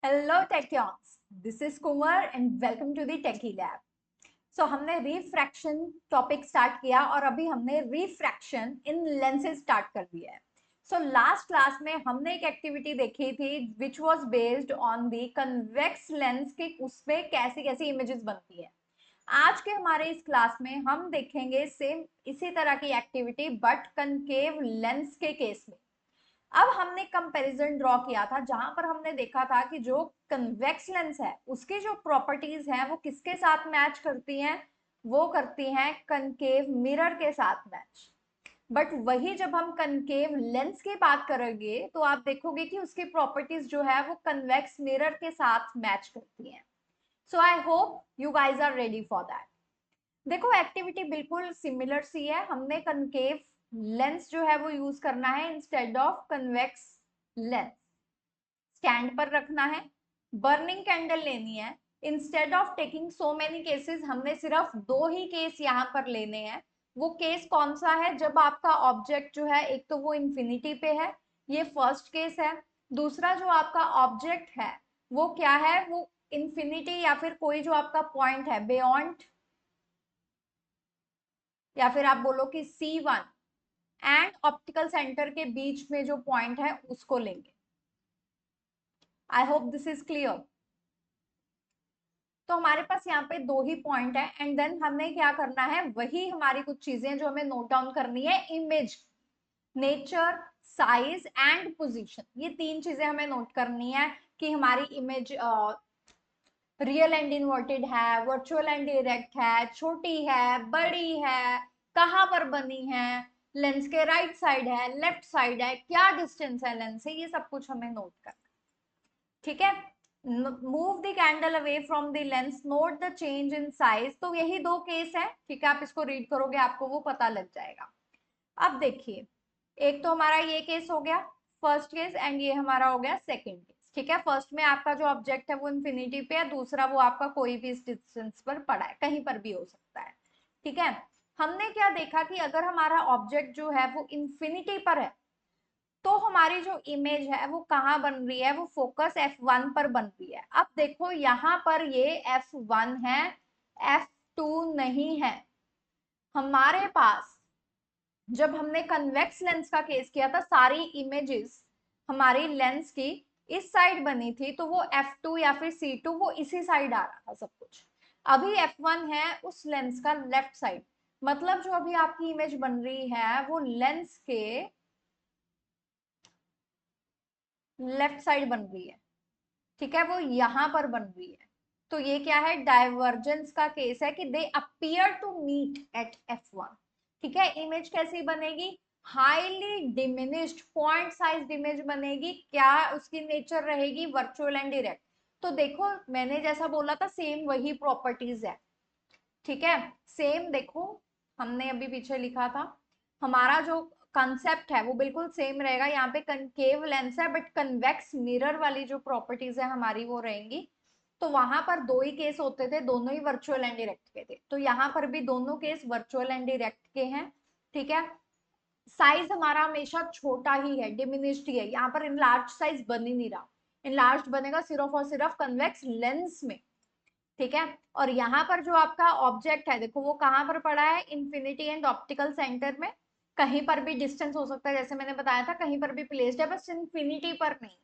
Hello techyons, this is Kunwar and welcome to the techy lab. So हमने refraction topic start किया और अभी हमने रिफ्रैक्शन इन लेंसेज स्टार्ट कर दिया है। सो लास्ट क्लास में हमने एक एक्टिविटी देखी थी which was based on the convex lens के उसमें कैसी कैसी इमेजेस बनती है। आज के हमारे इस क्लास में हम देखेंगे सेम इसी तरह की एक्टिविटी बट कनकेव लेंस के केस में। अब हमने कंपैरिजन ड्रॉ किया था जहां पर हमने देखा था कि जो कन्वेक्स लेंस है उसकी जो प्रॉपर्टीज हैं वो किसके साथ मैच करती हैं, वो करती हैं कनकेव मिरर के साथ मैच। बट वही जब हम कनकेव लेंस की बात करेंगे तो आप देखोगे कि उसकी प्रॉपर्टीज जो है वो कन्वेक्स मिरर के साथ मैच करती हैं। So I hope you guys are ready for that. देखो एक्टिविटी बिल्कुल सिमिलर सी है। हमने कनकेव लेंस जो है वो यूज करना है instead of convex lens. Stand पर रखना है, बर्निंग कैंडल लेनी है। Instead of taking so many cases हमने सिर्फ दो ही केस यहाँ पर लेने हैं। वो केस कौन सा है? जब आपका ऑब्जेक्ट जो है एक तो वो इंफिनिटी पे है, ये फर्स्ट केस है। दूसरा जो आपका ऑब्जेक्ट है वो क्या है? वो इंफिनिटी या फिर कोई जो आपका पॉइंट है बियॉन्ड, या फिर आप बोलो कि C1 एंड ऑप्टिकल सेंटर के बीच में जो पॉइंट है उसको लेंगे। I hope this is clear. तो हमारे पास यहाँ पे दो ही पॉइंट है एंड देन हमने क्या करना है, वही हमारी कुछ चीजें जो हमें नोट डाउन करनी है। Image, nature, size and position, ये तीन चीजें हमें नोट करनी है कि हमारी इमेज रियल एंड इन्वर्टेड है, वर्चुअल एंड डायरेक्ट है, छोटी है, बड़ी है, कहाँ पर बनी है, लेंस के राइट साइड है, लेफ्ट साइड है, क्या डिस्टेंस है लेंस से, ये सब कुछ हमें नोट करना। ठीक है। Move the candle away from the lens, note the change in size. तो यही दो केस है। ठीक है, आप इसको रीड करोगे आपको वो पता लग जाएगा। अब देखिए, एक तो हमारा ये केस हो गया फर्स्ट केस एंड ये हमारा हो गया सेकंड केस। ठीक है, फर्स्ट में आपका जो ऑब्जेक्ट है वो इन्फिनिटी पे है, दूसरा वो आपका कोई भी इस डिस्टेंस पर पड़ा है, कहीं पर भी हो सकता है। ठीक है, हमने क्या देखा कि अगर हमारा ऑब्जेक्ट जो है वो इन्फिनिटी पर है तो हमारी जो इमेज है वो कहाँ बन रही है? वो फोकस F1 पर बन रही है। अब देखो यहाँ पर ये F1 है, F2 नहीं है। हमारे पास जब हमने कन्वेक्स लेंस का केस किया था सारी इमेजेस हमारी लेंस की इस साइड बनी थी, तो वो F2 या फिर C2 वो इसी साइड आ रहा था सब कुछ। अभी F1 है उस लेंस का लेफ्ट साइड, मतलब जो अभी आपकी इमेज बन रही है वो लेंस के लेफ्ट साइड बन रही है। ठीक है, वो यहां पर बन रही है। तो ये क्या है? डाइवर्जेंस का केस है कि they appear to meet at F1। ठीक है, इमेज कैसी बनेगी? Highly diminished point size image बनेगी। क्या उसकी नेचर रहेगी? Virtual and direct. तो देखो मैंने जैसा बोला था सेम वही प्रॉपर्टीज है। ठीक है, सेम देखो हमने अभी पीछे लिखा था, हमारा जो कंसेप्ट है वो बिल्कुल सेम रहेगा। यहाँ पे कनकेव लेंस है बट कन्वेक्स मिरर वाली जो प्रॉपर्टीज है हमारी वो रहेंगी। तो वहां पर दो ही केस होते थे, दोनों ही वर्चुअल एंड डायरेक्ट के थे, तो यहाँ पर भी दोनों केस वर्चुअल एंड डायरेक्ट के हैं। ठीक है, साइज हमारा हमेशा छोटा ही है, डिमिनिश्ड ही है। यहाँ पर इनलार्ज साइज बन ही नहीं रहा, इनलार्ज बनेगा सिर्फ और सिर्फ कन्वेक्स लेंस में। ठीक है, और यहाँ पर जो आपका ऑब्जेक्ट है देखो वो कहाँ पर पड़ा है? इन्फिनिटी एंड ऑप्टिकल सेंटर में। कहीं पर भी डिस्टेंस हो सकता है, जैसे मैंने बताया था कहीं पर भी प्लेस्ड है, बस इन्फिनिटी पर नहीं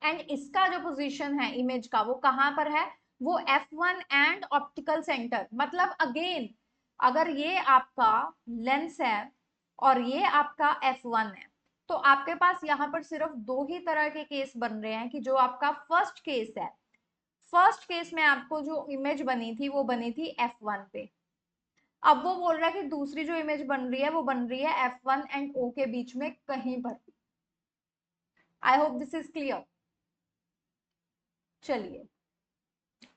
है। एंड इसका जो पोजीशन है इमेज का वो कहाँ पर है? वो F1 एंड ऑप्टिकल सेंटर। मतलब अगेन अगर ये आपका लेंस है और ये आपका F1 है तो आपके पास यहाँ पर सिर्फ दो ही तरह के केस बन रहे हैं कि जो आपका फर्स्ट केस है, फर्स्ट केस में आपको जो इमेज बनी थी वो बनी थी F1 पे। अब वो बोल रहा है कि दूसरी जो इमेज बन रही है वो बन रही है F1 एंड O के बीच में कहीं पर भी। I hope this is clear. चलिए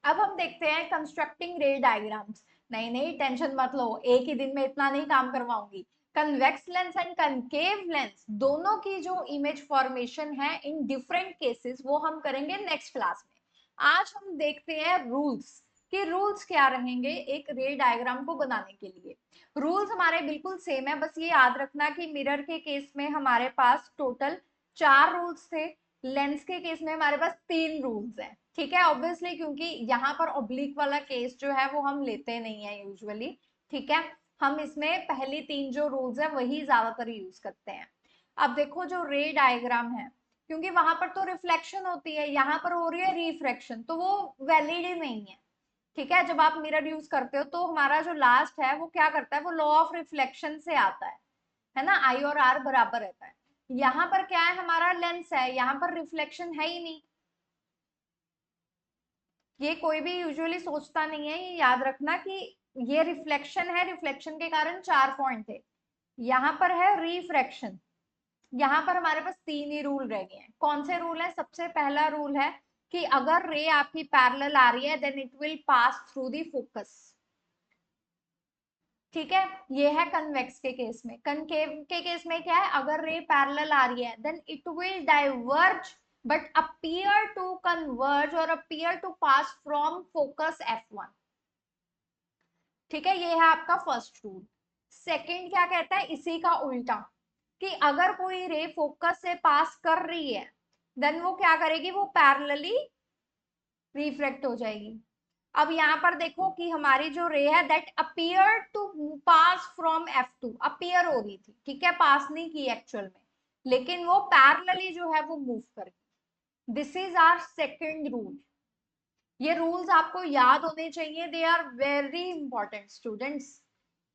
अब हम देखते हैं कंस्ट्रक्टिंग रे डायग्राम्स। नहीं नहीं टेंशन मत लो, एक ही दिन में इतना नहीं काम करवाऊंगी। Convex lens and concave lens दोनों की जो इमेज फॉर्मेशन है इन डिफरेंट केसेस वो हम करेंगे नेक्स्ट क्लास में। आज हम देखते हैं रूल्स कि रूल्स क्या रहेंगे एक रे डायग्राम को बनाने के लिए। रूल्स हमारे बिल्कुल सेम है, बस ये याद रखना कि मिरर के केस में हमारे पास टोटल चार रूल्स थे। लेंस के केस में हमारे पास 3 रूल्स हैं, ठीक है, ऑब्वियसली, क्योंकि यहाँ पर ऑब्लिक वाला केस जो है वो हम लेते नहीं है यूजुअली, ठीक है। हम इसमें पहली 3 जो रूल्स है वही ज्यादातर यूज करते हैं। अब देखो जो रे डायग्राम है, क्योंकि वहां पर तो रिफ्लेक्शन होती है, यहाँ पर हो रही है रिफ्रैक्शन, तो वो वैलिड ही नहीं है, ठीक है। जब आप मिरर यूज करते हो तो हमारा जो लास्ट है वो क्या करता है, वो लॉ ऑफ रिफ्लेक्शन से आता है ना, आई और आर बराबर रहता है। यहाँ पर क्या है, हमारा लेंस है, यहाँ पर रिफ्लेक्शन है ही नहीं। ये कोई भी यूजुअली सोचता नहीं है, ये याद रखना कि ये रिफ्लेक्शन है, रिफ्लेक्शन के कारण 4 पॉइंट थे। यहाँ पर है रिफ्रैक्शन, यहाँ पर हमारे पास 3 ही रूल रह गए हैं। कौन से रूल है? सबसे पहला रूल है कि अगर रे आपकी पैरेलल आ रही है then it will pass through the focus, ठीक है। ये है कन्वेक्स के केस में। कनकेव के केस में क्या है, अगर रे पैरेलल आ रही है then it will diverge but appear to converge और appear to pass from focus F1, ठीक है। ये है आपका फर्स्ट रूल। सेकंड क्या कहता है, इसी का उल्टा, कि अगर कोई रे फोकस से पास कर रही है देन वो क्या करेगी, वो पैरेलली रिफ्लेक्ट हो जाएगी। अब यहाँ पर देखो कि हमारी जो रे है that appear to pass from F2, appear हो रही थी, ठीक है, पास नहीं की एक्चुअल में, लेकिन वो पैरेलली जो है वो मूव करेगी। This is our second rule. ये रूल्स आपको याद होने चाहिए, they are very important students,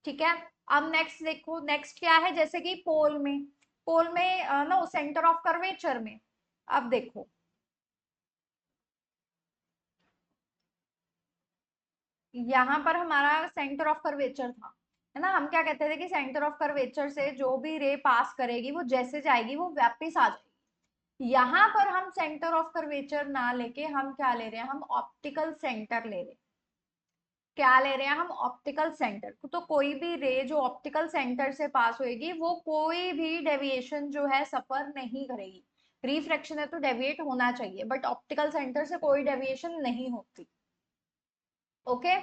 ठीक है। अब नेक्स्ट देखो, नेक्स्ट क्या है, जैसे कि पोल में नो सेंटर ऑफ कर्वेचर में, अब देखो यहाँ पर हमारा सेंटर ऑफ कर्वेचर था, है ना। हम क्या कहते थे कि सेंटर ऑफ कर्वेचर से जो भी रे पास करेगी वो जैसे जाएगी वो वापस आ जाएगी। यहाँ पर हम सेंटर ऑफ कर्वेचर ना लेके हम क्या ले रहे हैं, हम ऑप्टिकल सेंटर ले रहे हैं। क्या ले रहे हैं हम, ऑप्टिकल सेंटर। तो कोई भी रे जो ऑप्टिकल सेंटर से पास होएगी वो कोई भी डेविएशन जो है सफर नहीं करेगी। रिफ्रैक्शन है तो डेविएट होना चाहिए, बट ऑप्टिकल सेंटर से कोई डेविएशन नहीं होती। ओके,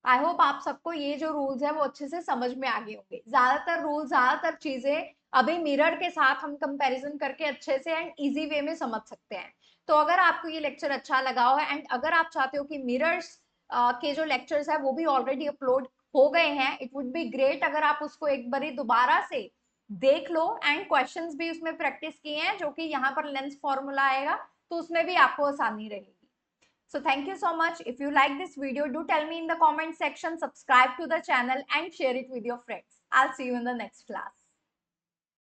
आई होप आप सबको ये जो रूल्स है वो अच्छे से समझ में आ गए होंगे। ज्यादातर रूल्स, ज्यादातर चीजें अभी मिरर के साथ हम कंपैरिजन करके अच्छे से एंड इजी वे में समझ सकते हैं। तो अगर आपको ये लेक्चर अच्छा लगा हो एंड अगर आप चाहते हो कि मिरर्स के जो लेक्चर्स है वो भी ऑलरेडी अपलोड हो गए हैं, इट वुड बी ग्रेट अगर आप उसको एक बारी दोबारा से देख लो एंड क्वेश्चंस भी उसमें प्रैक्टिस किए हैं, जो कि यहाँ पर लेंस फॉर्मूला आएगा तो उसमें भी आपको आसानी रहेगी। So thank you so much. If you like this video, do tell me in the comment section, subscribe to the channel and share it with your friends. I'll see you in the next class.